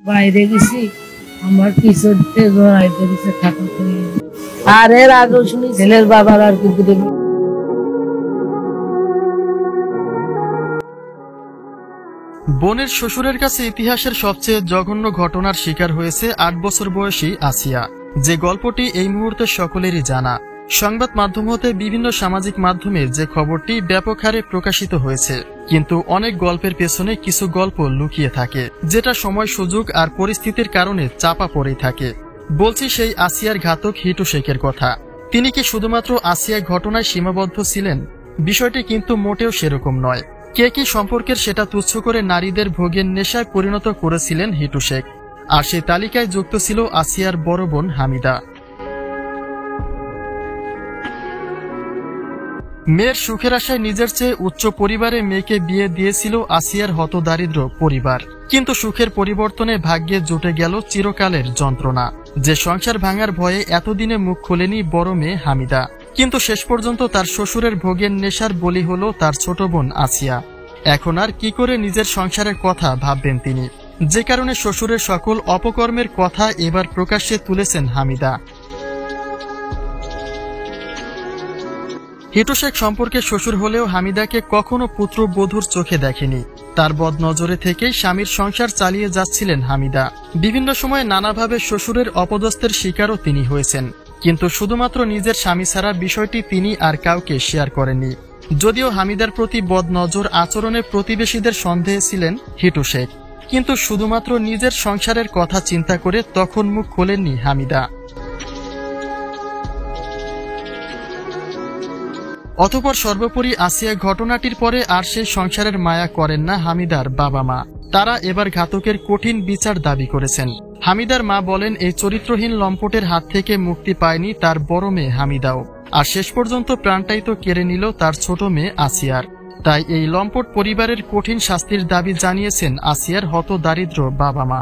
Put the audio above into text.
বাইরে গেছি, আমার পিছনে জড়াইতে দিচ্ছে থাকা করে। আর এর আগেও শুনি ছেলের বাবার আর কিন্তু দেখি। বোনের শ্বশুরের কাছে ইতিহাসের সবচেয়ে জঘন্য ঘটনার শিকার হয়েছে ৮ বছর বয়সী আসিয়া, যে গল্পটি এই মুহূর্তে সকলেরই জানা। সংবাদ মাধ্যম হতে বিভিন্ন সামাজিক মাধ্যমে যে খবরটি ব্যাপক হারে প্রকাশিত হয়েছে, কিন্তু অনেক গল্পের পেছনে কিছু গল্প লুকিয়ে থাকে, যেটা সময়, সুযোগ আর পরিস্থিতির কারণে চাপা পড়েই থাকে। বলছি সেই আসিয়ার ঘাতক হিটু শেখের কথা। তিনি কি শুধুমাত্র আসিয়া ঘটনায় সীমাবদ্ধ ছিলেন? বিষয়টি কিন্তু মোটেও সেরকম নয়। কে কি সম্পর্কের সেটা তুচ্ছ করে নারীদের ভোগের নেশায় পরিণত করেছিলেন হিটু শেখ, আর সেই তালিকায় যুক্ত ছিল আসিয়ার বড় বোন হামিদা। মেয়ের সুখের আশায় নিজের চেয়ে উচ্চ পরিবারে মেয়েকে বিয়ে দিয়েছিল আসিয়ার হতদারিদ্র পরিবার, কিন্তু সুখের পরিবর্তনে ভাগ্যে জুটে গেল চিরকালের যন্ত্রণা। যে সংসার ভাঙার ভয়ে এতদিনে মুখ খোলেনি বড় মেয়ে হামিদা, কিন্তু শেষ পর্যন্ত তার শ্বশুরের ভোগের নেশার বলি হল তার ছোট বোন আসিয়া। এখন আর কি করে নিজের সংসারের কথা ভাববেন তিনি, যে কারণে শ্বশুরের সকল অপকর্মের কথা এবার প্রকাশ্যে তুলেছেন হামিদা। হিটু শেখ সম্পর্কে শ্বশুর হলেও হামিদাকে কখনো পুত্রবধূর চোখে দেখেনি। তার বদনজরে থেকেই স্বামীর সংসার চালিয়ে যাচ্ছিলেন হামিদা। বিভিন্ন সময় নানাভাবে শ্বশুরের অপদস্থের শিকারও তিনি হয়েছেন, কিন্তু শুধুমাত্র নিজের স্বামী ছাড়া বিষয়টি তিনি আর কাউকে শেয়ার করেননি। যদিও হামিদার প্রতি বদনজর আচরণে প্রতিবেশীদের সন্দেহে ছিলেন হিটু শেখ, কিন্তু শুধুমাত্র নিজের সংসারের কথা চিন্তা করে তখন মুখ খোলেননি হামিদা। অতঃপর সর্বোপরি আসিয়া ঘটনাটির পরে আর সেই সংসারের মায়া করেন না হামিদার বাবা মা। তারা এবার ঘাতকের কঠিন বিচার দাবি করেছেন। হামিদার মা বলেন, এই চরিত্রহীন লম্পটের হাত থেকে মুক্তি পায়নি তার বড় মেয়ে হামিদাও, আর শেষ পর্যন্ত প্রাণটাই তো কেড়ে নিল তার ছোট মেয়ে আসিয়ার। তাই এই লম্পট পরিবারের কঠিন শাস্তির দাবি জানিয়েছেন আসিয়ার হতদারিদ্র বাবা মা।